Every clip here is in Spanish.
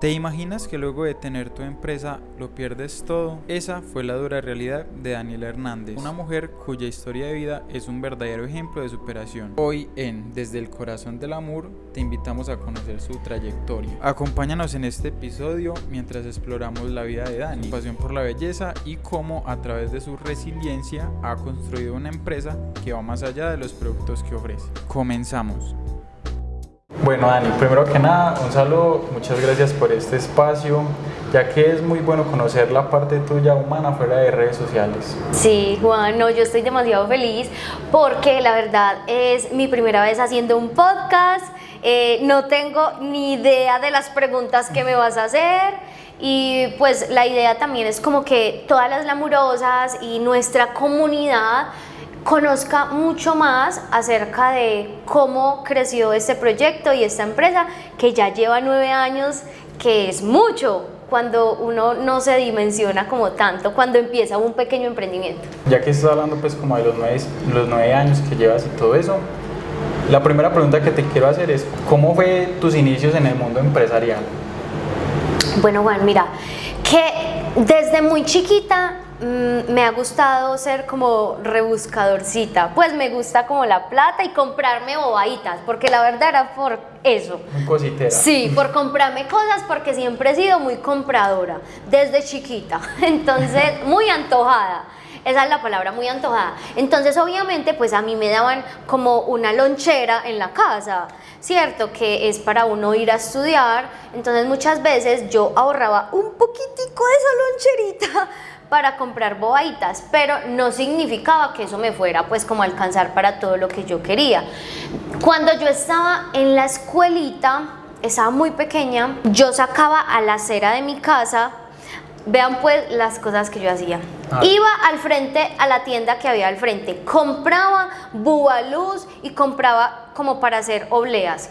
¿Te imaginas que luego de tener tu empresa lo pierdes todo? Esa fue la dura realidad de Daniela Hernández, una mujer cuya historia de vida es un verdadero ejemplo de superación. Hoy en Desde el Corazón del Amor te invitamos a conocer su trayectoria. Acompáñanos en este episodio mientras exploramos la vida de Dani, su pasión por la belleza y cómo a través de su resiliencia ha construido una empresa que va más allá de los productos que ofrece. Comenzamos. Bueno, Dani, primero que nada, un saludo, muchas gracias por este espacio, ya que es muy bueno conocer la parte tuya humana fuera de redes sociales. Sí, Juan, no, yo estoy demasiado feliz porque la verdad es mi primera vez haciendo un podcast, no tengo ni idea de las preguntas que me vas a hacer y pues la idea también es como que todas las lamurosas y nuestra comunidad conozca mucho más acerca de cómo creció este proyecto y esta empresa que ya lleva 9 años, que es mucho cuando uno no se dimensiona como tanto cuando empieza un pequeño emprendimiento. Ya que estás hablando pues como de los 9 años que llevas y todo eso, la primera pregunta que te quiero hacer es ¿cómo fue tus inicios en el mundo empresarial? Bueno, Juan, mira, que desde muy chiquita me ha gustado ser como rebuscadorcita, pues me gusta como la plata y comprarme bobaditas, porque la verdad era por eso. Muy cositera. Sí, por comprarme cosas, porque siempre he sido muy compradora, desde chiquita, entonces muy antojada. Esa es la palabra, muy antojada. Entonces obviamente pues a mí me daban como una lonchera en la casa, ¿cierto? Que es para uno ir a estudiar. Entonces muchas veces yo ahorraba un poquitico de esa loncherita para comprar bobaditas, pero no significaba que eso me fuera pues como alcanzar para todo lo que yo quería. Cuando yo estaba en la escuelita, estaba muy pequeña, yo sacaba a la acera de mi casa. Vean pues las cosas que yo hacía. Iba al frente a la tienda que había al frente, compraba bubalús y compraba como para hacer obleas.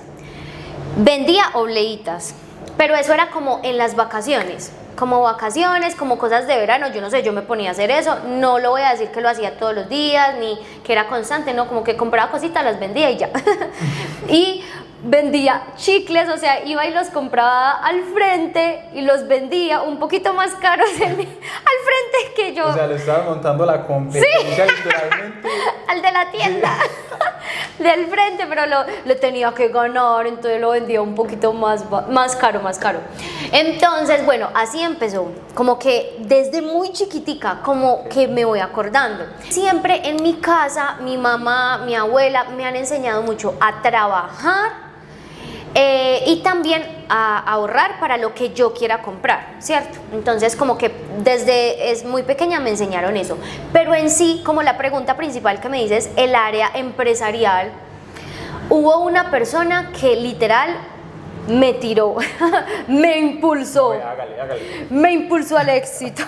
Vendía obleitas, pero eso era como en las vacaciones, como cosas de verano, yo no sé, yo me ponía a hacer eso, no lo voy a decir que lo hacía todos los días, ni que era constante, no, como que compraba cositas, las vendía y ya. Y vendía chicles, o sea, iba y los compraba al frente y los vendía un poquito más caros al frente que yo. O sea, le estaba montando la competencia, sí. Literalmente. Al de la tienda, sí. Del frente, pero lo tenía que ganar, entonces lo vendía un poquito más caro. Entonces, bueno, así empezó, como que desde muy chiquitica, como que me voy acordando. Siempre en mi casa, mi mamá, mi abuela me han enseñado mucho a trabajar, y también a ahorrar para lo que yo quiera comprar, ¿cierto? Entonces como que desde es muy pequeña me enseñaron eso, pero en sí, como la pregunta principal que me dices, el área empresarial, hubo una persona que literal me tiró, me impulsó, hágale. Me impulsó al éxito.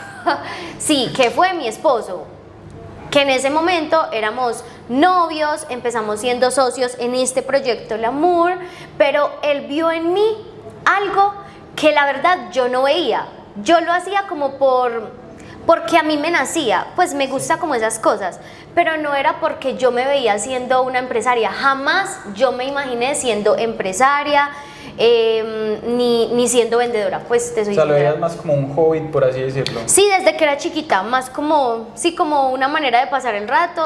Sí, que fue mi esposo, que en ese momento éramos novios, empezamos siendo socios en este proyecto Lamour, pero él vio en mí algo que la verdad yo no veía. Yo lo hacía como porque a mí me nacía, pues me gusta como esas cosas, pero no era porque yo me veía siendo una empresaria. Jamás yo me imaginé siendo empresaria, ni siendo vendedora, pues te soy sincera. O sea, lo veías más como un hobby, por así decirlo. Sí, desde que era chiquita, más como una manera de pasar el rato,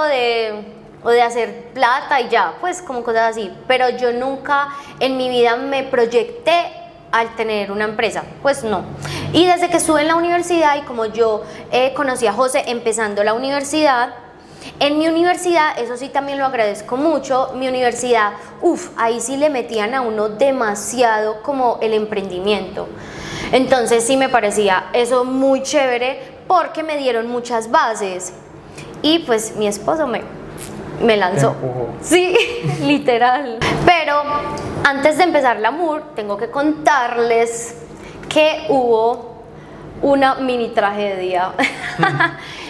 o de hacer plata y ya, pues como cosas así. Pero yo nunca en mi vida me proyecté al tener una empresa, pues no. Y desde que estuve en la universidad y como yo conocí a José empezando la universidad, en mi universidad, eso sí también lo agradezco mucho, mi universidad, ahí sí le metían a uno demasiado como el emprendimiento. Entonces sí me parecía eso muy chévere porque me dieron muchas bases y pues mi esposo me lanzó. Sí, literal. Pero antes de empezar Lamour, tengo que contarles que hubo una mini tragedia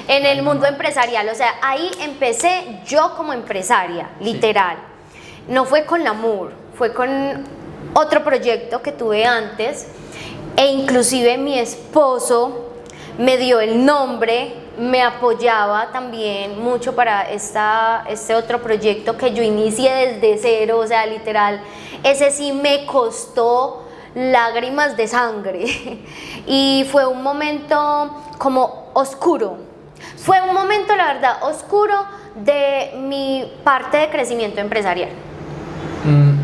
en el mundo empresarial. O sea, ahí empecé yo como empresaria, literal. Sí. No fue con Lamour, fue con otro proyecto que tuve antes, e inclusive mi esposo me dio el nombre, me apoyaba también mucho para este otro proyecto que yo inicié desde cero, o sea, literal, ese sí me costó lágrimas de sangre y fue un momento como oscuro. Fue un momento, la verdad, oscuro de mi parte de crecimiento empresarial.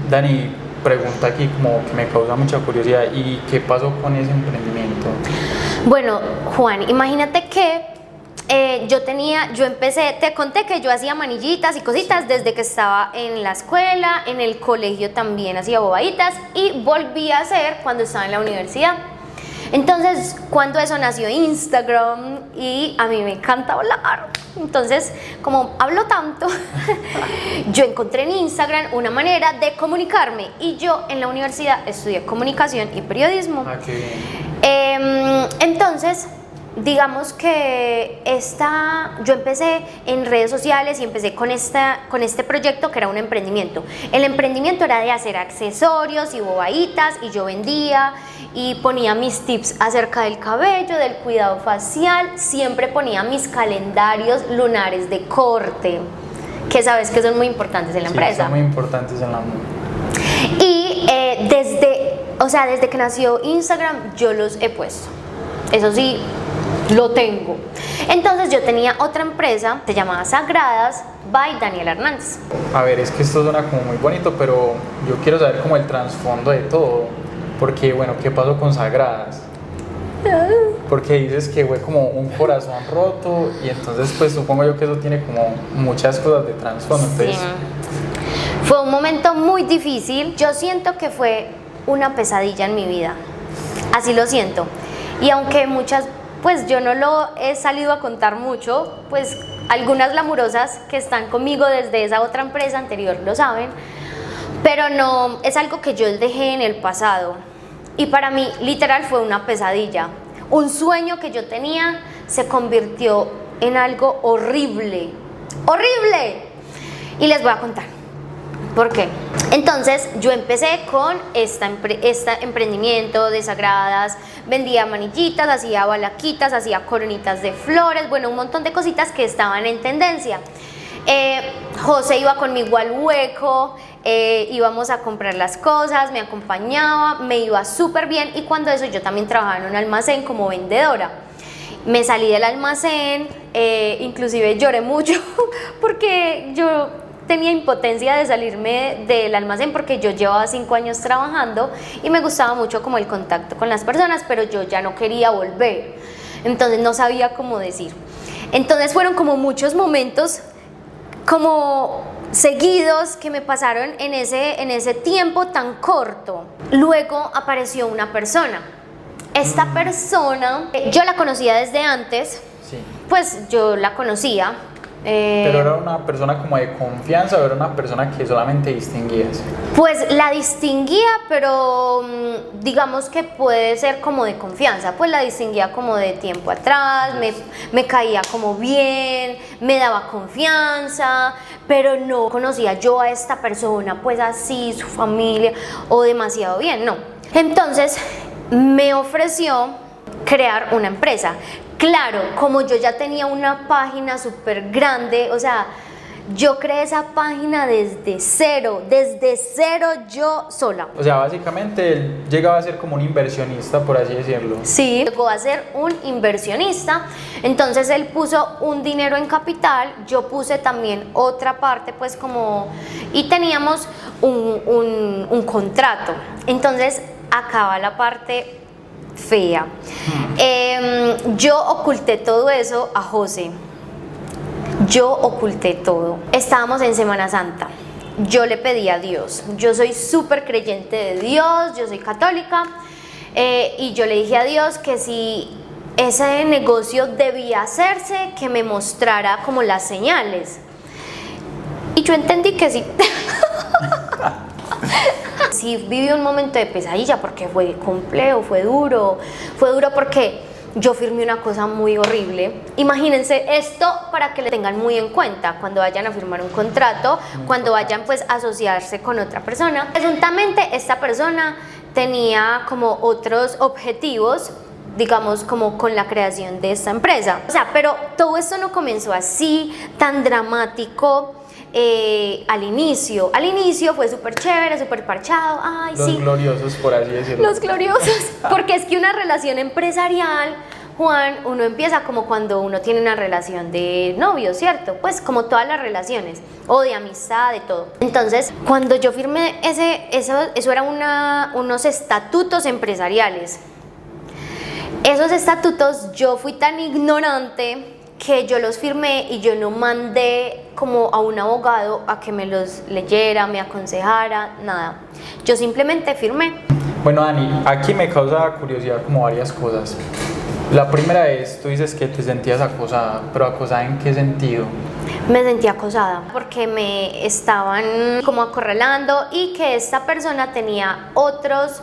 Dani, pregunta aquí como que me causa mucha curiosidad, ¿y qué pasó con ese emprendimiento? Bueno, Juan, imagínate que yo empecé, te conté que yo hacía manillitas y cositas desde que estaba en la escuela, en el colegio también hacía bobaditas y volví a hacer cuando estaba en la universidad. Entonces, cuando eso nació Instagram y a mí me encanta hablar, entonces como hablo tanto, yo encontré en Instagram una manera de comunicarme y yo en la universidad estudié comunicación y periodismo. Ah, qué bien. Entonces, digamos que yo empecé en redes sociales y empecé con este proyecto que era un emprendimiento. El emprendimiento era de hacer accesorios y bobaditas y yo vendía y ponía mis tips acerca del cabello, del cuidado facial, siempre ponía mis calendarios lunares de corte, que sabes que son muy importantes en la empresa. Son muy importantes en la moda. Y desde que nació Instagram yo los he puesto, eso sí, lo tengo. Entonces yo tenía otra empresa, se llamaba Sagradas by Daniela Hernández. A ver, es que esto suena como muy bonito, pero yo quiero saber como el trasfondo de todo. Porque, bueno, ¿qué pasó con Sagradas? Porque dices que fue como un corazón roto y entonces pues supongo yo que eso tiene como muchas cosas de trasfondo. Entonces... Sí. Fue un momento muy difícil, yo siento que fue una pesadilla en mi vida, así lo siento. Y aunque pues yo no lo he salido a contar mucho, pues algunas glamurosas que están conmigo desde esa otra empresa anterior lo saben, pero no, es algo que yo dejé en el pasado. Y para mí, literal, fue una pesadilla. Un sueño que yo tenía se convirtió en algo horrible. ¡Horrible! Y les voy a contar por qué. Entonces, yo empecé con este emprendimiento de Sagradas. Vendía manillitas, hacía balaquitas, hacía coronitas de flores, bueno, un montón de cositas que estaban en tendencia. José iba conmigo al hueco, íbamos a comprar las cosas, me acompañaba, me iba súper bien y cuando eso yo también trabajaba en un almacén como vendedora. Me salí del almacén, inclusive lloré mucho porque yo tenía impotencia de salirme del almacén porque yo llevaba 5 años trabajando y me gustaba mucho como el contacto con las personas, pero yo ya no quería volver, entonces no sabía cómo decir. Entonces fueron como muchos momentos como seguidos que me pasaron en ese tiempo tan corto. Luego apareció una persona. Esta persona, yo la conocía desde antes, Sí. Pues yo la conocía. ¿Pero era una persona como de confianza o era una persona que solamente distinguías? Pues la distinguía, pero digamos que puede ser como de confianza, pues la distinguía como de tiempo atrás, me caía como bien, me daba confianza, pero no conocía yo a esta persona, pues así, su familia, o demasiado bien, no. Entonces me ofreció crear una empresa. Claro, como yo ya tenía una página súper grande, o sea, yo creé esa página desde cero yo sola. O sea, básicamente él llegaba a ser como un inversionista, por así decirlo. Sí, llegó a ser un inversionista, entonces él puso un dinero en capital, yo puse también otra parte, pues como, y teníamos un contrato. Entonces, acaba la parte fea. Yo oculté todo eso a José. Yo oculté todo. Estábamos en Semana Santa. Yo le pedí a Dios. Yo soy súper creyente de Dios, yo soy católica. Y yo le dije a Dios que si ese negocio debía hacerse, que me mostrara como las señales. Y yo entendí que sí. Sí, viví un momento de pesadilla porque fue complejo, fue duro porque yo firmé una cosa muy horrible. Imagínense esto para que le tengan muy en cuenta cuando vayan a firmar un contrato, cuando vayan pues a asociarse con otra persona. Presuntamente esta persona tenía como otros objetivos, digamos como con la creación de esta empresa. O sea, pero todo esto no comenzó así, tan dramático. al inicio fue súper chévere, súper parchado, ay, Los sí. gloriosos, por así decirlo. Los gloriosos, porque es que una relación empresarial, Juan, uno empieza como cuando uno tiene una relación de novio, ¿cierto? Pues como todas las relaciones, o de amistad, de todo. Entonces, cuando yo firmé eso era unos estatutos empresariales. Esos estatutos yo fui tan ignorante que yo los firmé y yo no mandé como a un abogado a que me los leyera, me aconsejara, nada. Yo simplemente firmé. Bueno, Dani, aquí me causa curiosidad como varias cosas. La primera es, tú dices que te sentías acosada, pero ¿acosada en qué sentido? Me sentí acosada porque me estaban como acorralando y que esta persona tenía otras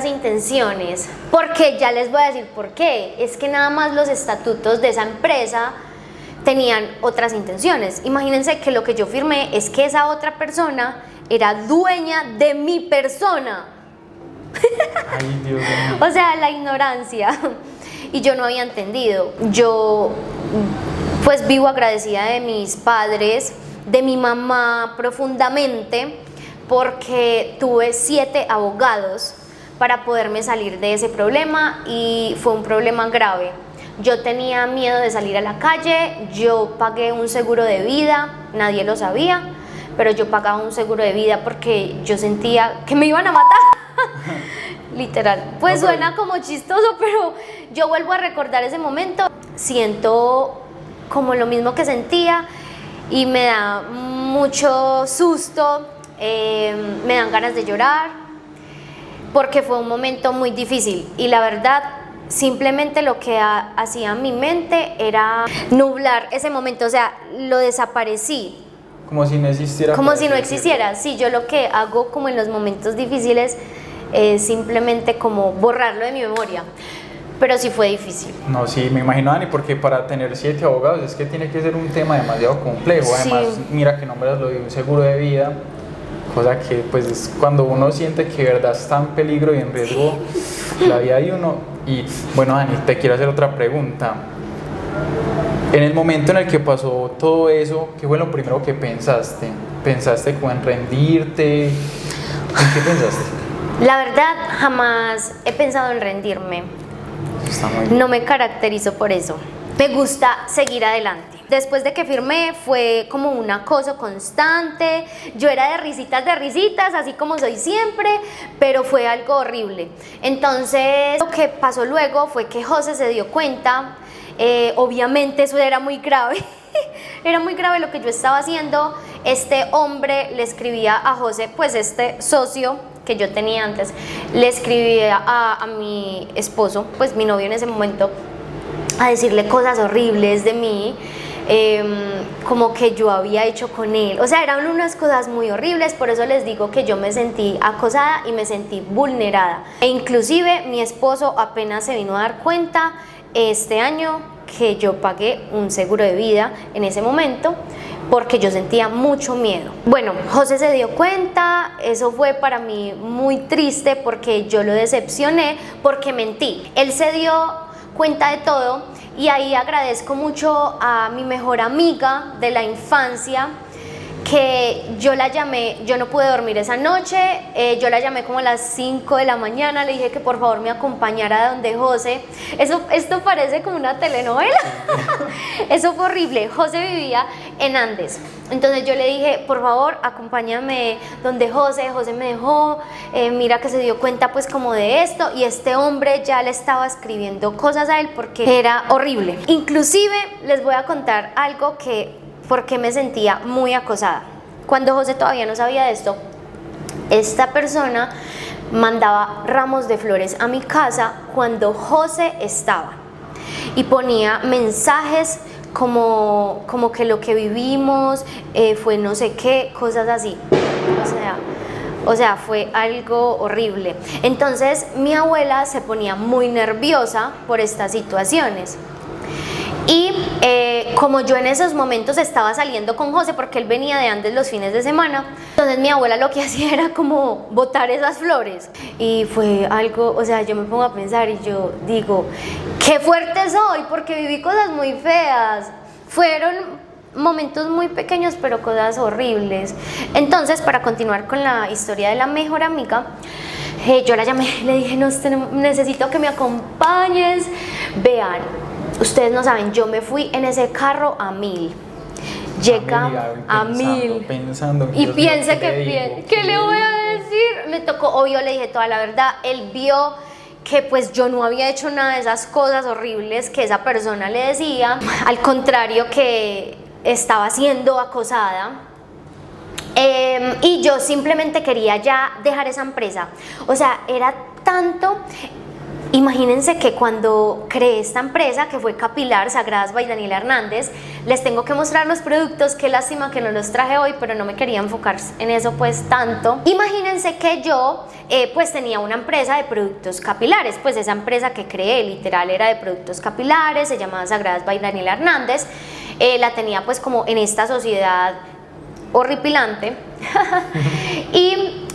intenciones. Porque ya les voy a decir por qué. Es que nada más los estatutos de esa empresa tenían otras intenciones. Imagínense que lo que yo firmé es que esa otra persona era dueña de mi persona. Ay, Dios mío. O sea, la ignorancia. Y yo no había entendido. Yo pues vivo agradecida de mis padres, de mi mamá profundamente, porque tuve 7 abogados para poderme salir de ese problema y fue un problema grave. Yo tenía miedo de salir a la calle, yo pagué un seguro de vida, nadie lo sabía, pero yo pagaba un seguro de vida porque yo sentía que me iban a matar. Literal, pues No, suena como chistoso, pero yo vuelvo a recordar ese momento, siento como lo mismo que sentía y me da mucho susto, me dan ganas de llorar porque fue un momento muy difícil y la verdad simplemente lo que hacía mi mente era nublar ese momento, o sea, lo desaparecí. Como si no existiera. Como si no existiera, sí, yo lo que hago como en los momentos difíciles es simplemente como borrarlo de mi memoria, pero sí fue difícil. No, sí, me imagino, Dani, porque para tener 7 abogados es que tiene que ser un tema demasiado complejo. Además, Sí. mira que nombras lo de un seguro de vida, cosa que pues es cuando uno siente que de verdad está en peligro y en riesgo la vida de uno. Y bueno, Dani, te quiero hacer otra pregunta. En el momento en el que pasó todo eso, ¿qué fue lo primero que pensaste? ¿Pensaste como en rendirte? ¿En qué pensaste? La verdad, jamás he pensado en rendirme. Está muy bien. No me caracterizo por eso. Me gusta seguir adelante. Después de que firmé fue como un acoso constante. Yo era de risitas, así como soy siempre, pero fue algo horrible. Entonces, lo que pasó luego fue que José se dio cuenta. Obviamente eso era muy grave. Era muy grave lo que yo estaba haciendo. Este hombre le escribía a José, pues este socio que yo tenía antes, le escribía a mi esposo, pues mi novio en ese momento, a decirle cosas horribles de mí, como que yo había hecho con él. O sea, eran unas cosas muy horribles, por eso les digo que yo me sentí acosada y me sentí vulnerada. E inclusive mi esposo apenas se vino a dar cuenta este año que yo pagué un seguro de vida en ese momento porque yo sentía mucho miedo. Bueno, José se dio cuenta, eso fue para mí muy triste porque yo lo decepcioné porque mentí. Él se dio cuenta de todo y ahí agradezco mucho a mi mejor amiga de la infancia, que yo la llamé, yo no pude dormir esa noche, yo la llamé como a las 5 de la mañana, le dije que por favor me acompañara a donde José. Esto parece como una telenovela. Eso fue horrible. José vivía en Andes, entonces yo le dije, por favor acompáñame donde José. José me dejó, mira que se dio cuenta pues como de esto, y este hombre ya le estaba escribiendo cosas a él porque era horrible. Inclusive les voy a contar algo que porque me sentía muy acosada. Cuando José todavía no sabía de esto, esta persona mandaba ramos de flores a mi casa cuando José estaba y ponía mensajes como que lo que vivimos fue no sé qué, cosas así. O sea, fue algo horrible. Entonces mi abuela se ponía muy nerviosa por estas situaciones. Y como yo en esos momentos estaba saliendo con José porque él venía de Andes los fines de semana, entonces mi abuela lo que hacía era como botar esas flores y fue algo, o sea, yo me pongo a pensar y yo digo, qué fuerte soy porque viví cosas muy feas. Fueron momentos muy pequeños, pero cosas horribles. Entonces, para continuar con la historia de la mejor amiga, yo la llamé, le dije, no, necesito que me acompañes. Vean, ustedes no saben, yo me fui en ese carro a 1000. Llega a 1000 y piensa ¿qué le voy a decir? Me tocó, obvio, le dije toda la verdad. Él vio que pues yo no había hecho nada de esas cosas horribles que esa persona le decía, al contrario, que estaba siendo acosada. Y yo simplemente quería ya dejar esa empresa. O sea, era tanto. Imagínense que cuando creé esta empresa, que fue Capilar Sagradas by Daniela Hernández, les tengo que mostrar los productos. Qué lástima que no los traje hoy, pero no me quería enfocar en eso pues tanto. Imagínense que yo pues tenía una empresa de productos capilares. Pues esa empresa que creé literal era de productos capilares, se llamaba Sagradas by Daniela Hernández. La tenía pues como en esta sociedad horripilante. Y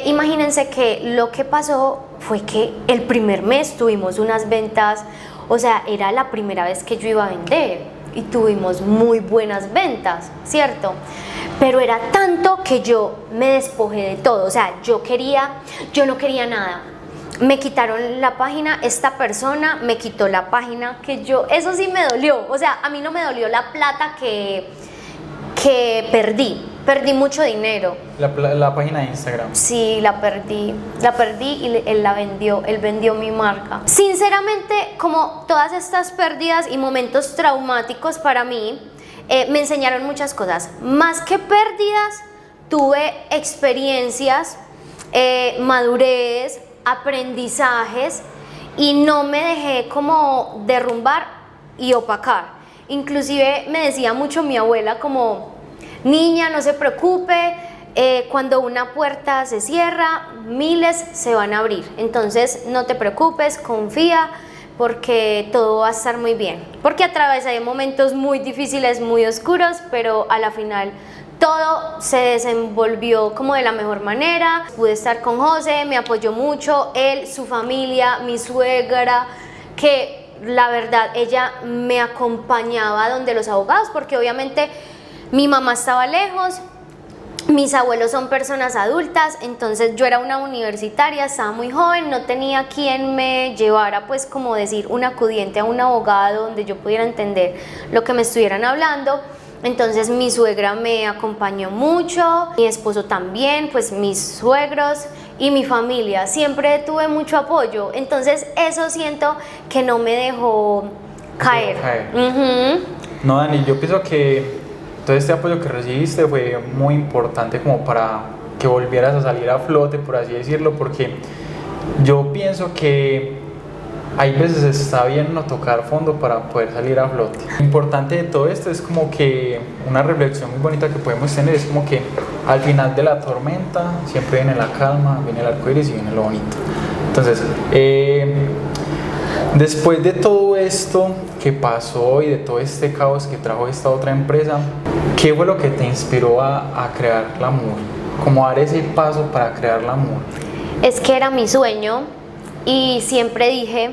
imagínense que lo que pasó fue que el primer mes tuvimos unas ventas, o sea, era la primera vez que yo iba a vender y tuvimos muy buenas ventas, ¿cierto? Pero era tanto que yo me despojé de todo, o sea, yo no quería nada. Me quitaron la página, esta persona me quitó la página, eso sí me dolió. O sea, a mí no me dolió la plata que perdí mucho dinero. La página de Instagram. Sí, la perdí y él vendió mi marca. Sinceramente, como todas estas pérdidas y momentos traumáticos para mí, me enseñaron muchas cosas. Más que pérdidas, tuve experiencias, madurez, aprendizajes, y no me dejé como derrumbar y opacar. Inclusive me decía mucho mi abuela como, niña, no se preocupe, cuando una puerta se cierra, miles se van a abrir. Entonces no te preocupes, confía, porque todo va a estar muy bien. Porque atravesé momentos muy difíciles, muy oscuros, pero a la final todo se desenvolvió como de la mejor manera. Pude estar con José, me apoyó mucho, él, su familia, mi suegra, que la verdad ella me acompañaba donde los abogados, porque obviamente mi mamá estaba lejos, mis abuelos son personas adultas, entonces yo era una universitaria, estaba muy joven, no tenía quien me llevara, pues como decir, un acudiente a un abogado donde yo pudiera entender lo que me estuvieran hablando. Entonces mi suegra me acompañó mucho, mi esposo también, pues mis suegros y mi familia, siempre tuve mucho apoyo. Entonces eso siento que no me dejó caer. No, Dani, yo pienso que todo este apoyo que recibiste fue muy importante como para que volvieras a salir a flote, por así decirlo, porque yo pienso que hay veces está bien no tocar fondo para poder salir a flote. Lo importante de todo esto es como que una reflexión muy bonita que podemos tener es como que al final de la tormenta siempre viene la calma, viene el arco iris y viene lo bonito. Entonces, después de todo esto que pasó y de todo este caos que trajo esta otra empresa, ¿qué fue lo que te inspiró a crear Lamour? ¿Cómo dar ese paso para crear Lamour? Es que era mi sueño y siempre dije,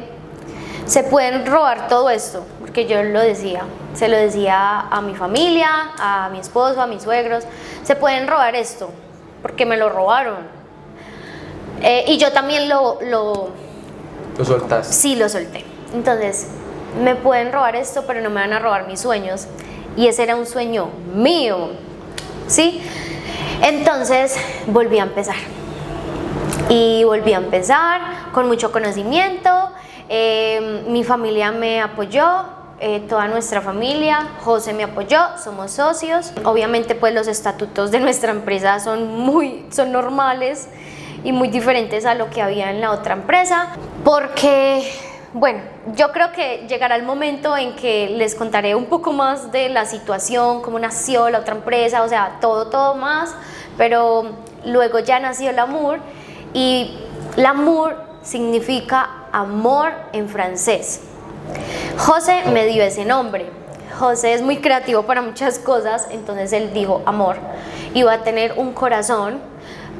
se pueden robar todo esto, porque yo lo decía, se lo decía a mi familia, a mi esposo, a mis suegros, se pueden robar esto, porque me lo robaron. Y yo también ¿Lo soltaste? Sí, lo solté. Entonces, me pueden robar esto, pero no me van a robar mis sueños. Y ese era un sueño mío, ¿sí? Entonces, volví a empezar. Y volví a empezar con mucho conocimiento. Mi familia me apoyó, toda nuestra familia, José me apoyó, somos socios. Obviamente pues los estatutos de nuestra empresa son normales y muy diferentes a lo que había en la otra empresa, porque bueno, yo creo que llegará el momento en que les contaré un poco más de la situación, cómo nació la otra empresa, o sea, todo más, pero luego ya nació Lamour, y Lamour significa amor en francés. José me dio ese nombre. José es muy creativo para muchas cosas, entonces él dijo amor. Iba a tener un corazón,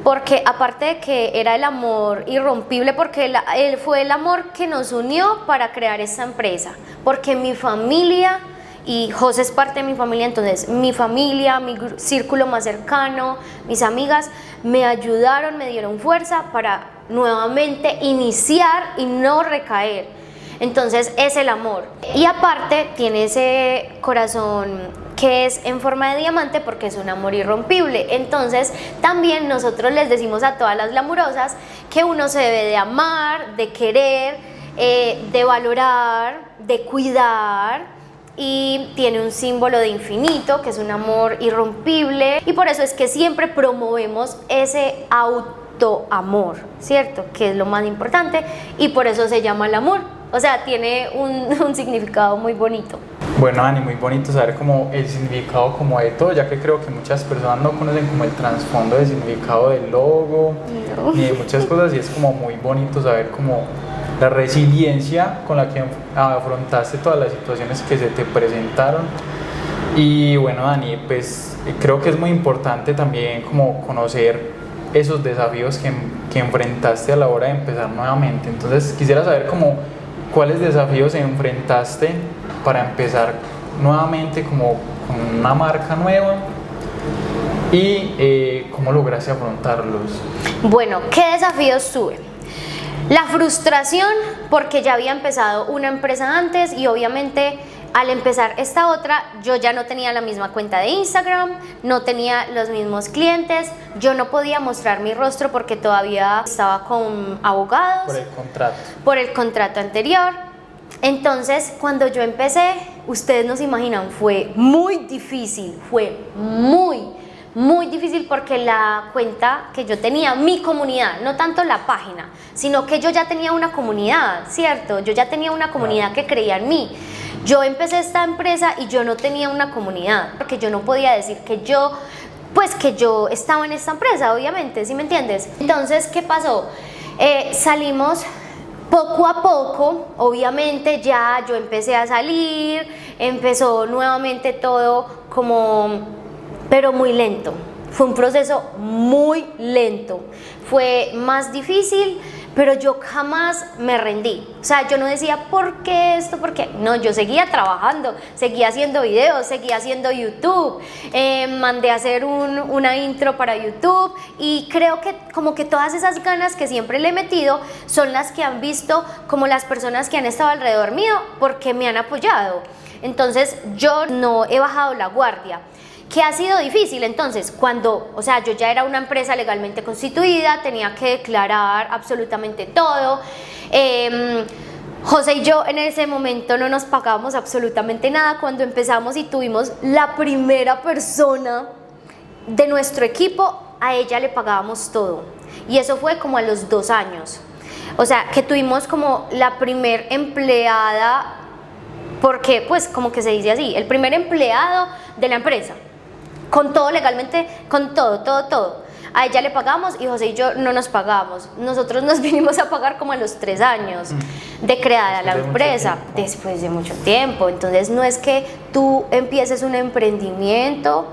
porque aparte de que era el amor irrompible, porque él fue el amor que nos unió para crear esta empresa, porque mi familia y José es parte de mi familia, entonces mi familia, mi círculo más cercano, mis amigas me ayudaron, me dieron fuerza para nuevamente iniciar y no recaer. Entonces es el amor. Y aparte tiene ese corazón que es en forma de diamante porque es un amor irrompible. Entonces también nosotros les decimos a todas las lamurosas que uno se debe de amar, de querer, de valorar, de cuidar, y tiene un símbolo de infinito que es un amor irrompible, y por eso es que siempre promovemos ese autoamor, ¿cierto? Que es lo más importante, y por eso se llama el amor. O sea, tiene un significado muy bonito. Bueno, Dani, muy bonito saber como el significado como de todo, ya que creo que muchas personas no conocen como el trasfondo del significado del logo, ni de muchas cosas, y es como muy bonito saber como la resiliencia con la que afrontaste todas las situaciones que se te presentaron. Y bueno, Dani, pues creo que es muy importante también como conocer esos desafíos que enfrentaste a la hora de empezar nuevamente. Entonces quisiera saber como cuáles desafíos enfrentaste para empezar nuevamente como con una marca nueva, y cómo lograste afrontarlos. Bueno, ¿qué desafíos tuve? La frustración porque ya había empezado una empresa antes y obviamente al empezar esta otra yo ya no tenía la misma cuenta de Instagram, no tenía los mismos clientes, yo no podía mostrar mi rostro porque todavía estaba con abogados. Por el contrato anterior. Entonces cuando yo empecé, ustedes no se imaginan, fue muy difícil, fue muy difícil porque la cuenta que yo tenía, mi comunidad, no tanto la página, sino que yo ya tenía una comunidad, ¿cierto? Yo ya tenía una comunidad que creía en mí. Yo empecé esta empresa y yo no tenía una comunidad, porque yo no podía decir que yo estaba en esta empresa, obviamente, ¿sí me entiendes? Entonces, ¿qué pasó? Salimos poco a poco, obviamente ya yo empecé a salir, empezó nuevamente todo como, pero muy lento. Fue un proceso muy lento, fue más difícil, pero yo jamás me rendí. O sea, yo no decía, ¿por qué esto? ¿Por qué? No, yo seguía trabajando, seguía haciendo videos, seguía haciendo YouTube, mandé a hacer una intro para YouTube, y creo que como que todas esas ganas que siempre le he metido son las que han visto como las personas que han estado alrededor mío porque me han apoyado. Entonces yo no he bajado la guardia. ¿Qué ha sido difícil? Entonces, o sea, yo ya era una empresa legalmente constituida, tenía que declarar absolutamente todo. José y yo en ese momento no nos pagábamos absolutamente nada. Cuando empezamos y tuvimos la primera persona de nuestro equipo, a ella le pagábamos todo. Y eso fue como a los 2 años. O sea, que tuvimos como la primer empleada, porque pues como que se dice así, el primer empleado de la empresa. Con todo legalmente, con todo. A ella le pagamos y José y yo no nos pagamos. Nosotros nos vinimos a pagar como a los 3 años de creada la empresa, después de mucho tiempo. Entonces no es que tú empieces un emprendimiento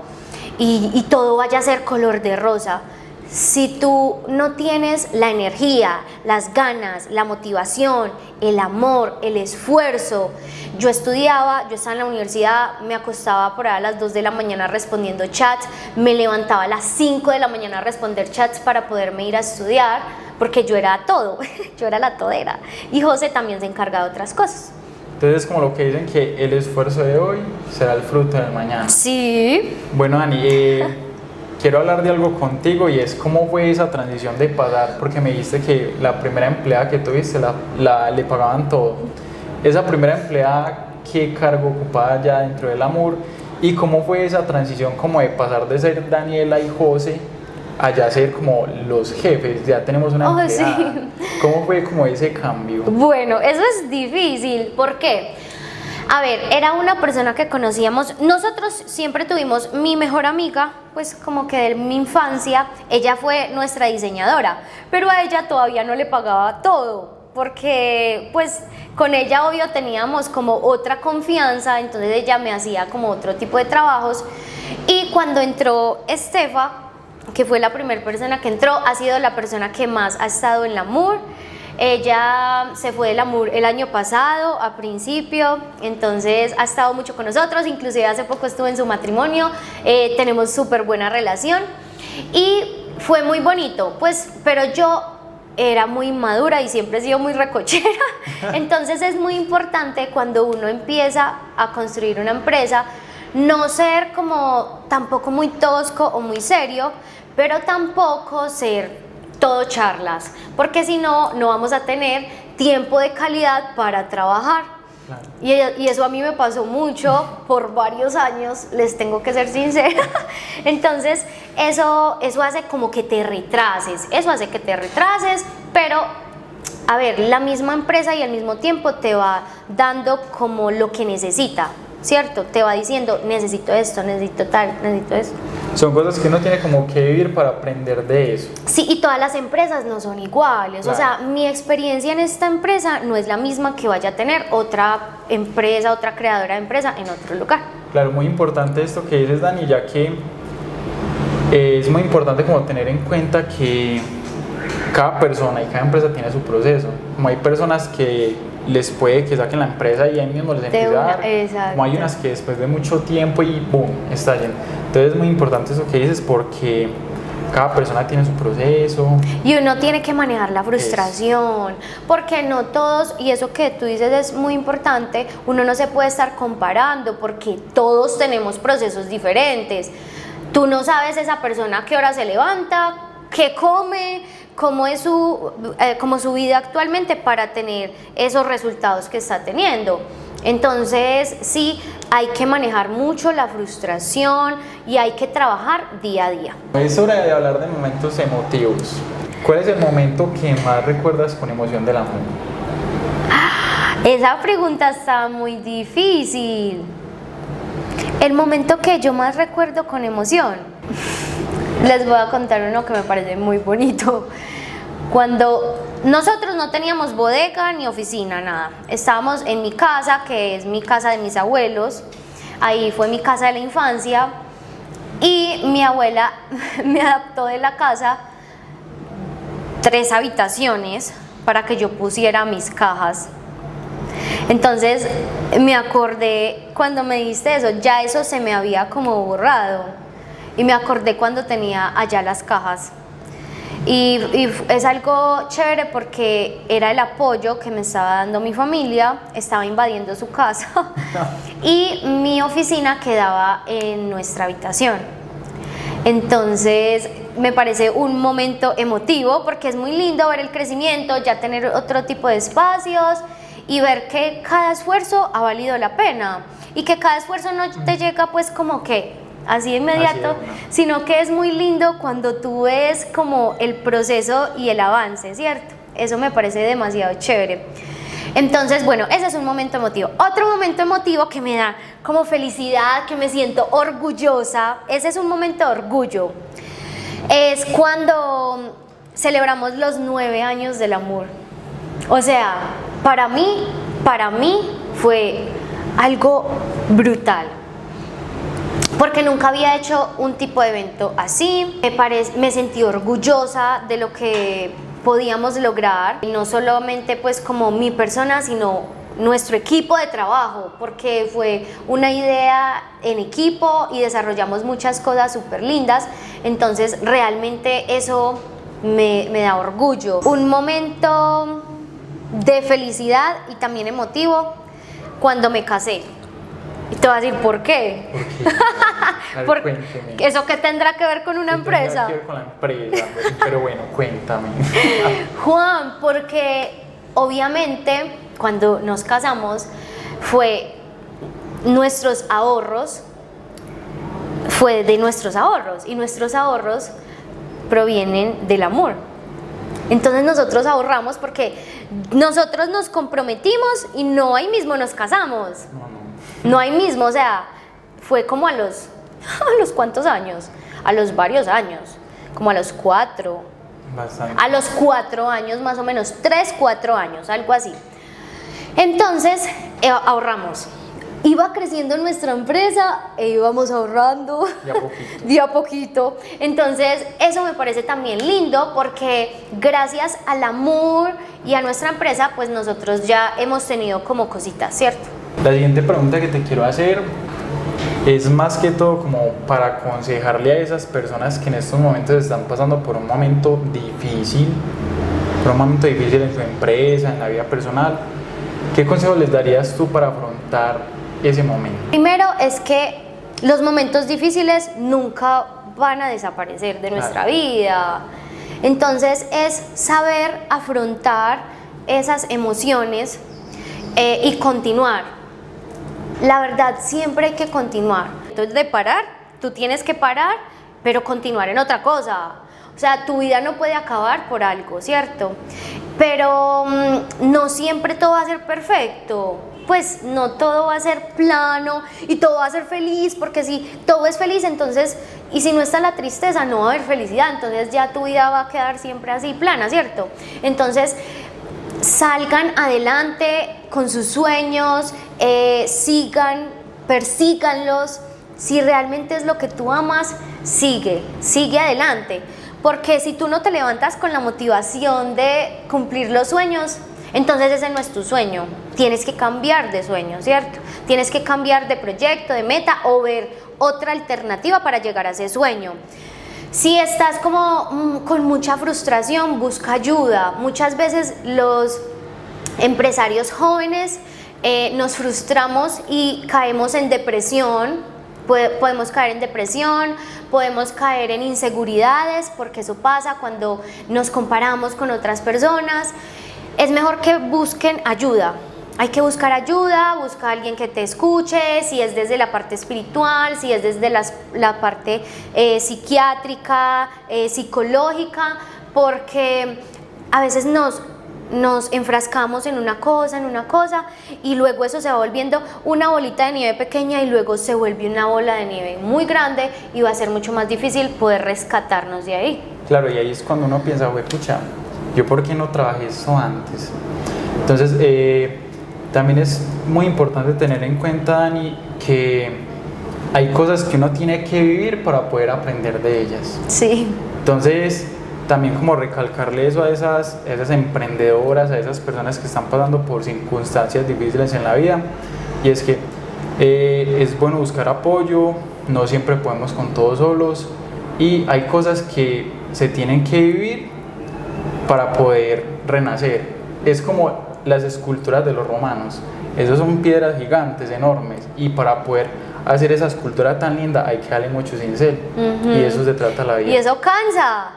y todo vaya a ser color de rosa. Si tú no tienes la energía, las ganas, la motivación, el amor, el esfuerzo. Yo estaba en la universidad, me acostaba por ahí a las 2 de la mañana respondiendo chats, me levantaba a las 5 de la mañana a responder chats para poderme ir a estudiar, porque yo era todo, yo era la todera, y José también se encargaba de otras cosas. Entonces, como lo que dicen, que el esfuerzo de hoy será el fruto del mañana. Sí. Bueno, Dani, quiero hablar de algo contigo, y es cómo fue esa transición de pasar, porque me dijiste que la primera empleada que tuviste le pagaban todo. Esa primera empleada, ¿qué cargo ocupaba ya dentro del amor? ¿Y cómo fue esa transición como de pasar de ser Daniela y José a ya ser como los jefes? Ya tenemos una empleada. Sí. ¿Cómo fue como ese cambio? Bueno, eso es difícil. ¿Por qué? A ver, era una persona que conocíamos, nosotros siempre tuvimos mi mejor amiga, pues como que de mi infancia, ella fue nuestra diseñadora, pero a ella todavía no le pagaba todo, porque pues con ella obvio teníamos como otra confianza, entonces ella me hacía como otro tipo de trabajos, y cuando entró Estefa, que fue la primera persona que entró, ha sido la persona que más ha estado en la MUR. Ella se fue del amor el año pasado, a principio, entonces ha estado mucho con nosotros, inclusive hace poco estuve en su matrimonio, tenemos súper buena relación y fue muy bonito, pues, pero yo era muy madura y siempre he sido muy recochera, entonces es muy importante cuando uno empieza a construir una empresa, no ser como tampoco muy tosco o muy serio, pero tampoco ser todo charlas, porque si no, no vamos a tener tiempo de calidad para trabajar. Claro. Y eso a mí me pasó mucho por varios años, les tengo que ser sincera. Entonces eso hace como que te retrases, pero a ver, la misma empresa y al mismo tiempo te va dando como lo que necesita, ¿cierto? Te va diciendo, necesito esto, necesito tal, necesito esto. Son cosas que uno tiene como que vivir para aprender de eso. Sí, y todas las empresas no son iguales. Claro. O sea, mi experiencia en esta empresa no es la misma que vaya a tener otra empresa, otra creadora de empresa en otro lugar. Claro, muy importante esto que dices, Dani, ya que es muy importante como tener en cuenta que cada persona y cada empresa tiene su proceso. Como hay personas que les puede que saquen la empresa y ahí mismo les empieza a dar, como hay unas que después de mucho tiempo y boom, estallen. Entonces es muy importante eso que dices porque cada persona tiene su proceso. Y uno tiene que manejar la frustración, porque no todos, y eso que tú dices es muy importante, uno no se puede estar comparando porque todos tenemos procesos diferentes. Tú no sabes esa persona a qué hora se levanta, qué come, cómo es su vida actualmente para tener esos resultados que está teniendo. Entonces sí, hay que manejar mucho la frustración y hay que trabajar día a día. Es hora de hablar de momentos emotivos. ¿Cuál es el momento que más recuerdas con emoción del amor? Esa pregunta está muy difícil. El momento que yo más recuerdo con emoción, les voy a contar uno que me parece muy bonito. Cuando nosotros no teníamos bodega ni oficina, nada. Estábamos en mi casa, que es mi casa de mis abuelos. Ahí fue mi casa de la infancia. Y mi abuela me adaptó de la casa 3 habitaciones para que yo pusiera mis cajas. Entonces me acordé cuando me diste eso, ya eso se me había como borrado. Y me acordé cuando tenía allá las cajas. Y es algo chévere porque era el apoyo que me estaba dando mi familia, estaba invadiendo su casa y mi oficina quedaba en nuestra habitación. Entonces me parece un momento emotivo porque es muy lindo ver el crecimiento, ya tener otro tipo de espacios y ver que cada esfuerzo ha valido la pena y que cada esfuerzo no te llega pues como que así de inmediato, sino que es muy lindo cuando tú ves como el proceso y el avance, ¿cierto? Eso me parece demasiado chévere. Entonces, bueno, ese es un momento emotivo. Otro momento emotivo que me da como felicidad, que me siento orgullosa, ese es un momento de orgullo, es cuando celebramos los 9 años del amor. O sea, para mí fue algo brutal. Porque nunca había hecho un tipo de evento así, me sentí orgullosa de lo que podíamos lograr, y no solamente pues como mi persona, sino nuestro equipo de trabajo, porque fue una idea en equipo y desarrollamos muchas cosas súper lindas, entonces realmente eso me da orgullo. Un momento de felicidad y también emotivo cuando me casé. Y te voy a decir ¿por qué? Porque ¿eso qué tendrá que ver con una empresa? Tendrá que ver con la empresa, pero bueno, cuéntame. Juan, porque obviamente cuando nos casamos fue de nuestros ahorros y nuestros ahorros provienen del amor. Entonces nosotros ahorramos porque nosotros nos comprometimos y no ahí mismo nos casamos. No ahí mismo, o sea, fue como a los ¿cuántos años? A los varios años, como a los 4. Bastante. A los 4 años más o menos, 3, 4 años, algo así. Entonces ahorramos. iba creciendo nuestra empresa e íbamos ahorrando De a poquito. de a poquito. Entonces eso me parece también lindo porque gracias al amor y a nuestra empresa pues nosotros ya hemos tenido como cositas, ¿cierto? La siguiente pregunta que te quiero hacer es más que todo como para aconsejarle a esas personas que en estos momentos están pasando por un momento difícil en su empresa, en la vida personal. ¿Qué consejo les darías tú para afrontar ese momento? Primero es que los momentos difíciles nunca van a desaparecer de nuestra vida. Entonces es saber afrontar esas emociones y continuar. La verdad, siempre hay que continuar. Entonces, de parar, tú tienes que parar, pero continuar en otra cosa. O sea, tu vida no puede acabar por algo, ¿cierto? Pero no siempre todo va a ser perfecto. Pues no todo va a ser plano y todo va a ser feliz, porque si todo es feliz, entonces, y si no está la tristeza, no va a haber felicidad. Entonces ya tu vida va a quedar siempre así plana, ¿cierto? Entonces, salgan adelante con sus sueños, persíganlos. Si realmente es lo que tú amas, sigue adelante. Porque si tú no te levantas con la motivación de cumplir los sueños, entonces ese no es tu sueño. Tienes que cambiar de sueño, ¿cierto? Tienes que cambiar de proyecto, de meta o ver otra alternativa para llegar a ese sueño. Si estás como con mucha frustración, busca ayuda. Muchas veces los empresarios jóvenes nos frustramos y caemos en depresión. Podemos caer en depresión, podemos caer en inseguridades, porque eso pasa cuando nos comparamos con otras personas. Es mejor que busquen ayuda. Hay que buscar ayuda, busca a alguien que te escuche, si es desde la parte espiritual, si es desde la parte psiquiátrica, psicológica, porque a veces nos enfrascamos en una cosa y luego eso se va volviendo una bolita de nieve pequeña y luego se vuelve una bola de nieve muy grande y va a ser mucho más difícil poder rescatarnos de ahí. Claro, y ahí es cuando uno piensa, güey, pucha, ¿yo por qué no trabajé eso antes? Entonces, también es muy importante tener en cuenta, Dani, que hay cosas que uno tiene que vivir para poder aprender de ellas. Sí. Entonces, también como recalcarle eso a esas emprendedoras, a esas personas que están pasando por circunstancias difíciles en la vida, y es que es bueno buscar apoyo, no siempre podemos con todos solos, y hay cosas que se tienen que vivir para poder renacer. Es como las esculturas de los romanos, esos son piedras gigantes, enormes, y para poder hacer esa escultura tan linda hay que darle mucho cincel. Y eso se trata la vida. Y eso cansa.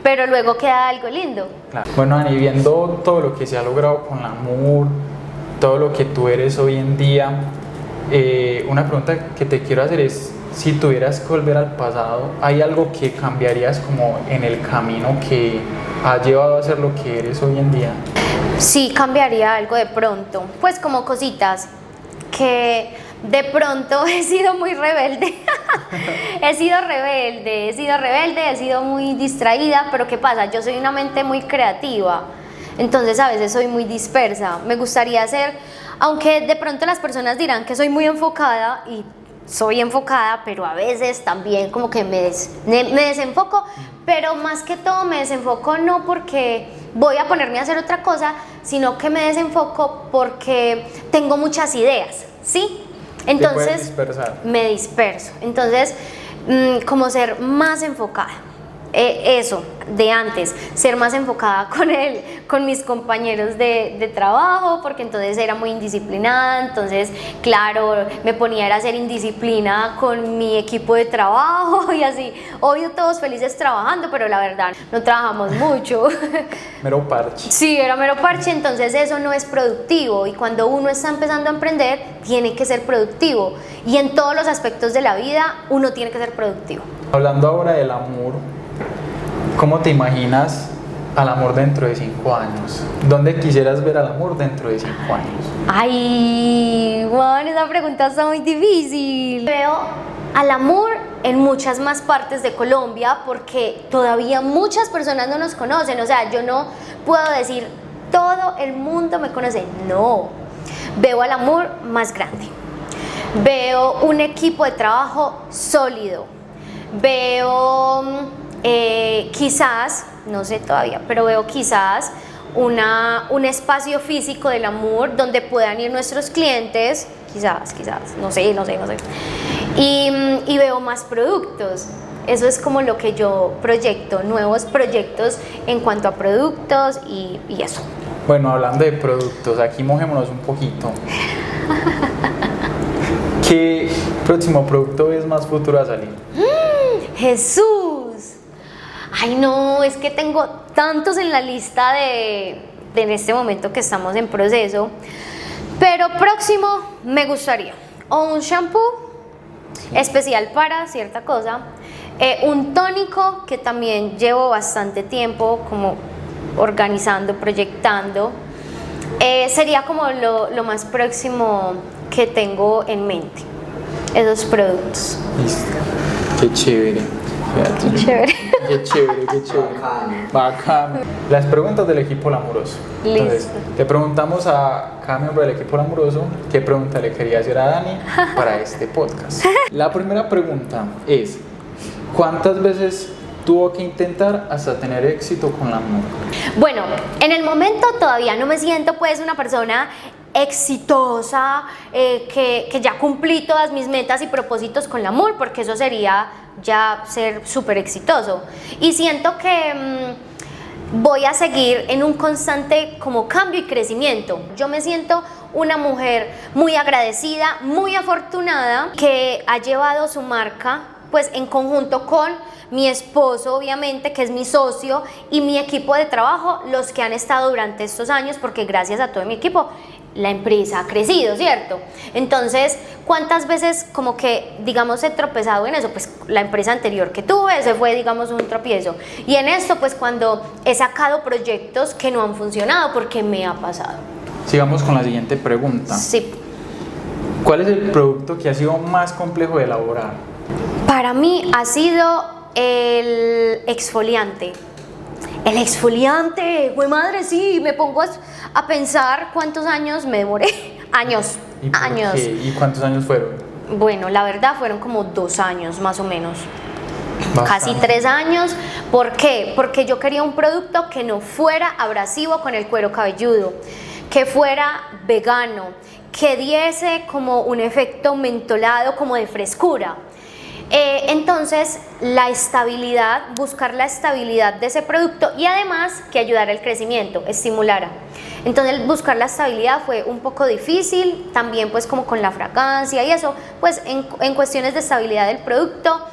Pero luego queda algo lindo. Claro. Bueno, Ani, viendo todo lo que se ha logrado con la MUR, todo lo que tú eres hoy en día, una pregunta que te quiero hacer es, si tuvieras que volver al pasado, ¿hay algo que cambiarías como en el camino que ha llevado a ser lo que eres hoy en día? Sí, cambiaría algo de pronto, pues como cositas que de pronto he sido muy rebelde. he sido muy distraída, pero ¿qué pasa? Yo soy una mente muy creativa, entonces a veces soy muy dispersa. Me gustaría ser, aunque de pronto las personas dirán que soy muy enfocada, y soy enfocada, pero a veces también como que me desenfoco, pero más que todo me desenfoco no porque voy a ponerme a hacer otra cosa, sino que me desenfoco porque tengo muchas ideas, ¿sí? Entonces me disperso. Entonces, como ser más enfocada. Eso, de antes, ser más enfocada con mis compañeros de trabajo, porque entonces era muy indisciplinada, entonces, claro, me ponía a hacer indisciplina con mi equipo de trabajo y así. Obvio, todos felices trabajando, pero la verdad, no trabajamos mucho. Mero parche. Sí, era mero parche, entonces eso no es productivo, y cuando uno está empezando a emprender, tiene que ser productivo, y en todos los aspectos de la vida, uno tiene que ser productivo. Hablando ahora del amor, ¿cómo te imaginas al amor dentro de 5 años? ¿Dónde quisieras ver al amor dentro de 5 años? Ay, Juan, esa pregunta está muy difícil. Veo al amor en muchas más partes de Colombia, porque todavía muchas personas no nos conocen. O sea, yo no puedo decir todo el mundo me conoce, no. veo al amor más grande, veo un equipo de trabajo sólido, veo quizás, no sé todavía, pero veo quizás un espacio físico del amor donde puedan ir nuestros clientes, quizás, no sé. Y veo más productos. Eso es como lo que yo proyecto, nuevos proyectos en cuanto a productos y eso. Bueno, hablando de productos, aquí mojémonos un poquito. ¿Qué próximo producto ves más futuro a salir? Jesús. Ay no, es que tengo tantos en la lista de en este momento que estamos en proceso. Pero próximo me gustaría o un shampoo especial para cierta cosa, un tónico que también llevo bastante tiempo como organizando, proyectando. Sería como lo más próximo que tengo en mente, esos productos. Listo. Qué chévere. Qué chévere. Qué chévere. Bacán. Las preguntas del equipo Lamuroso. Entonces, le preguntamos a cada miembro del equipo Lamuroso qué pregunta le quería hacer a Dani para este podcast. La primera pregunta es: ¿cuántas veces tuvo que intentar hasta tener éxito con el amor? Bueno, en el momento todavía no me siento pues una persona exitosa, que ya cumplí todas mis metas y propósitos con el amor, porque eso sería ya ser súper exitoso. Y siento que voy a seguir en un constante como cambio y crecimiento. Yo me siento una mujer muy agradecida, muy afortunada, que ha llevado su marca pues en conjunto con mi esposo, obviamente, que es mi socio, y mi equipo de trabajo, los que han estado durante estos años, porque gracias a todo mi equipo la empresa ha crecido, ¿cierto? Entonces, ¿cuántas veces como que, digamos, he tropezado en eso? Pues la empresa anterior que tuve, ese fue, digamos, un tropiezo. Y en esto, pues cuando he sacado proyectos que no han funcionado, porque me ha pasado. Sigamos con la siguiente pregunta. Sí. ¿Cuál es el producto que ha sido más complejo de elaborar? Para mí ha sido el exfoliante. El exfoliante, güey madre, sí, me pongo a pensar cuántos años me demoré. Años. ¿Y por qué? ¿Y cuántos años fueron? Bueno, la verdad fueron como 2 años más o menos. Bastante. Casi 3 años. ¿Por qué? Porque yo quería un producto que no fuera abrasivo con el cuero cabelludo, que fuera vegano, que diese como un efecto mentolado, como de frescura. Entonces, la estabilidad, buscar la estabilidad de ese producto y además que ayudara al crecimiento, estimulara. Entonces, buscar la estabilidad fue un poco difícil, también pues como con la fragancia y eso, pues en cuestiones de estabilidad del producto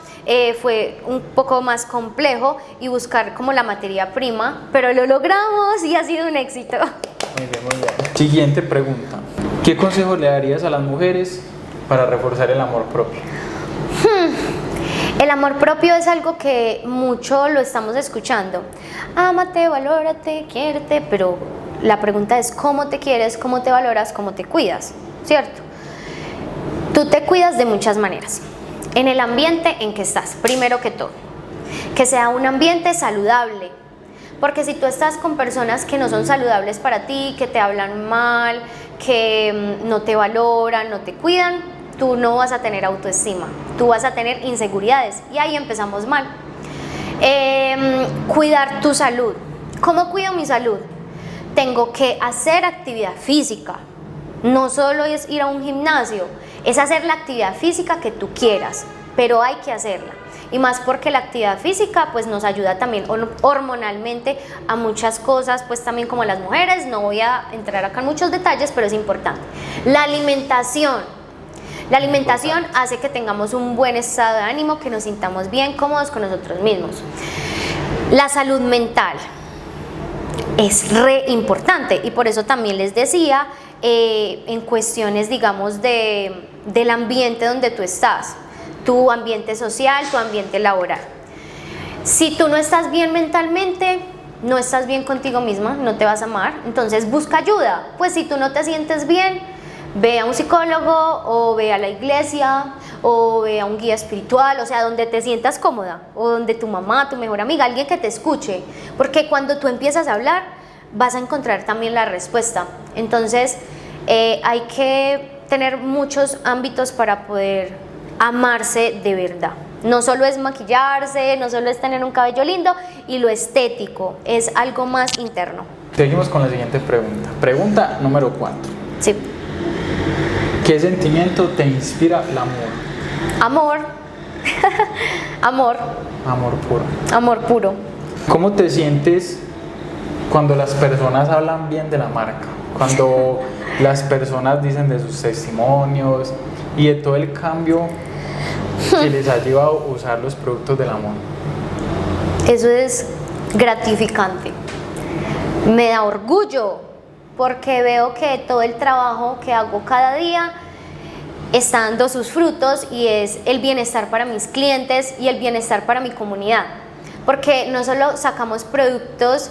fue un poco más complejo y buscar como la materia prima, pero lo logramos y ha sido un éxito. Muy bien. Siguiente pregunta: ¿qué consejo le darías a las mujeres para reforzar el amor propio? El amor propio es algo que mucho lo estamos escuchando. Ámate, valórate, quiérete, pero la pregunta es cómo te quieres, cómo te valoras, cómo te cuidas, ¿cierto? Tú te cuidas de muchas maneras. En el ambiente en que estás, primero que todo, que sea un ambiente saludable, porque si tú estás con personas que no son saludables para ti, que te hablan mal, que no te valoran, no te cuidan, tú no vas a tener autoestima, tú vas a tener inseguridades y ahí empezamos mal. Cuidar tu salud. ¿Cómo cuido mi salud? Tengo que hacer actividad física. No solo es ir a un gimnasio, es hacer la actividad física que tú quieras, pero hay que hacerla. Y más porque la actividad física pues nos ayuda también hormonalmente a muchas cosas, pues también como las mujeres. No voy a entrar acá en muchos detalles, pero es importante. La alimentación. La alimentación hace que tengamos un buen estado de ánimo, que nos sintamos bien, cómodos con nosotros mismos. La salud mental es re importante y por eso también les decía en cuestiones, digamos, del ambiente donde tú estás, tu ambiente social, tu ambiente laboral. Si tú no estás bien mentalmente, no estás bien contigo misma, no te vas a amar, entonces busca ayuda. Pues si tú no te sientes bien, ve a un psicólogo o ve a la iglesia o ve a un guía espiritual, o sea, donde te sientas cómoda, o donde tu mamá, tu mejor amiga, alguien que te escuche, porque cuando tú empiezas a hablar vas a encontrar también la respuesta. Entonces, hay que tener muchos ámbitos para poder amarse de verdad. No solo es maquillarse, no solo es tener un cabello lindo y lo estético, es algo más interno. Seguimos con la siguiente pregunta. Pregunta número 4. Sí. ¿Qué sentimiento te inspira el amor? Amor. Amor. Amor puro. Amor puro. ¿Cómo te sientes cuando las personas hablan bien de la marca? Cuando las personas dicen de sus testimonios y de todo el cambio que les ha llevado a usar los productos del amor. Eso es gratificante. Me da orgullo porque veo que todo el trabajo que hago cada día está dando sus frutos y es el bienestar para mis clientes y el bienestar para mi comunidad. Porque no solo sacamos productos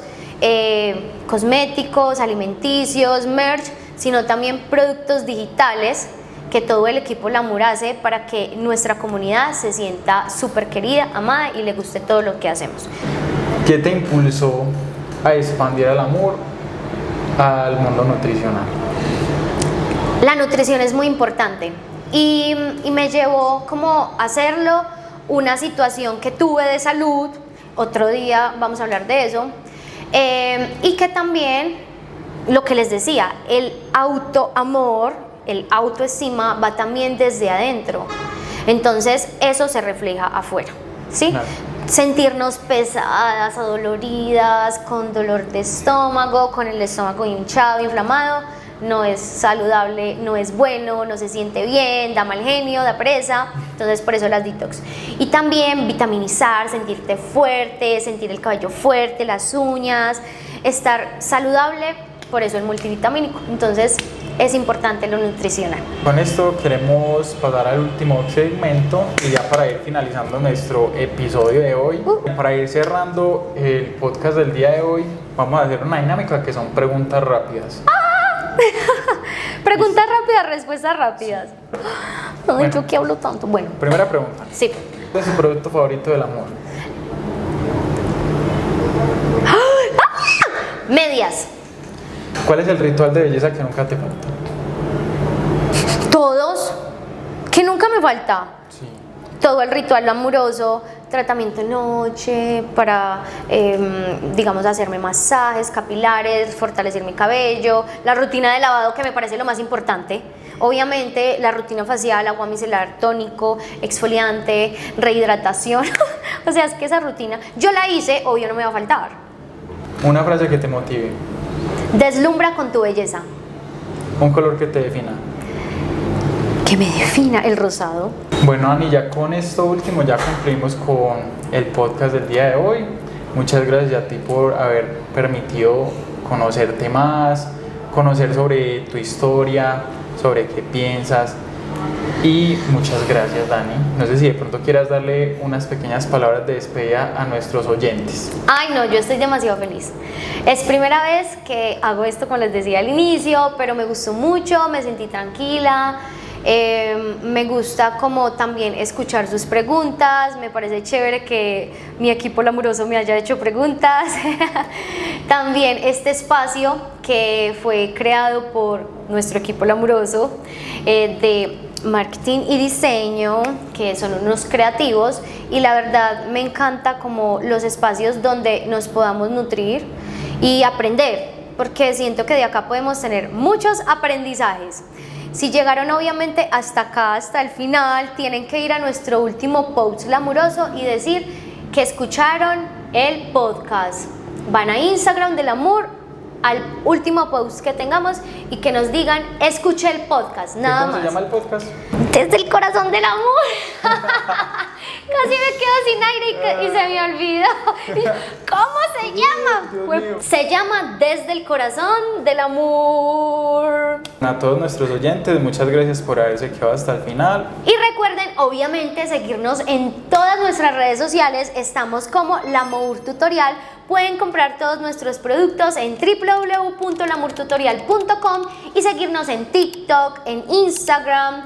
cosméticos, alimenticios, merch, sino también productos digitales que todo el equipo Lamour hace para que nuestra comunidad se sienta súper querida, amada y le guste todo lo que hacemos. ¿Qué te impulsó a expandir el amor al mundo nutricional? La nutrición es muy importante y me llevó como a hacerlo una situación que tuve de salud, otro día vamos a hablar de eso, y que también, lo que les decía, el autoamor, el autoestima va también desde adentro, entonces eso se refleja afuera, ¿sí? Claro. Sentirnos pesadas, adoloridas, con dolor de estómago, con el estómago hinchado, inflamado, no es saludable, no es bueno, no se siente bien, da mal genio, da pereza, entonces por eso las detox. Y también vitaminizar, sentirte fuerte, sentir el cabello fuerte, las uñas, estar saludable, por eso el multivitamínico. Entonces es importante lo nutricional. Con esto queremos pasar al último segmento y ya para ir finalizando nuestro episodio de hoy, para ir cerrando el podcast del día de hoy, vamos a hacer una dinámica que son preguntas rápidas. Preguntas rápidas, respuestas rápidas. Ay, bueno, yo que hablo tanto. Bueno. Primera pregunta. Sí. ¿Cuál es su producto favorito del amor? Medias. ¿Cuál es el ritual de belleza que nunca te falta? Todos. Que nunca me falta. Sí. Todo el ritual amoroso, tratamiento de noche para, digamos, hacerme masajes capilares, fortalecer mi cabello, la rutina de lavado que me parece lo más importante. Obviamente la rutina facial, agua micelar, tónico, exfoliante, rehidratación. O sea, es que esa rutina, yo la hice, obvio no me va a faltar. Una frase que te motive. Deslumbra con tu belleza. Un color que te defina. Que me defina, el rosado. Bueno, Ani, ya con esto último ya cumplimos con el podcast del día de hoy. Muchas gracias a ti por haber permitido conocerte más, conocer sobre tu historia, sobre qué piensas. Y muchas gracias, Dani. No sé si de pronto quieras darle unas pequeñas palabras de despedida a nuestros oyentes. Ay, no, yo estoy demasiado feliz. Es primera vez que hago esto, como les decía al inicio, pero me gustó mucho, me sentí tranquila. Me gusta como también escuchar sus preguntas, me parece chévere que mi equipo Lamuroso me haya hecho preguntas. También este espacio que fue creado por nuestro equipo Lamuroso de marketing y diseño, que son unos creativos, y la verdad me encanta como los espacios donde nos podamos nutrir y aprender, porque siento que de acá podemos tener muchos aprendizajes. Si llegaron obviamente hasta acá, hasta el final, tienen que ir a nuestro último post Lamuroso y decir que escucharon el podcast. Van a Instagram de Lamour, al último post que tengamos y que nos digan, escuché el podcast, nada más. ¿Cómo se llama el podcast? Desde el corazón del amor. Casi me quedo sin aire y se me olvidó. ¿Cómo se llama? Se llama Desde el corazón del amor. A todos nuestros oyentes, muchas gracias por haberse quedado hasta el final. Y recuerden, obviamente, seguirnos en todas nuestras redes sociales. Estamos como Lamour Tutorial. Pueden comprar todos nuestros productos en www.lamourtutorial.com y seguirnos en TikTok, en Instagram,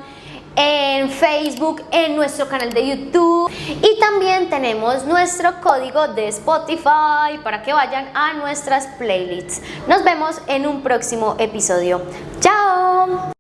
en Facebook, en nuestro canal de YouTube, y también tenemos nuestro código de Spotify para que vayan a nuestras playlists. Nos vemos en un próximo episodio. ¡Chao!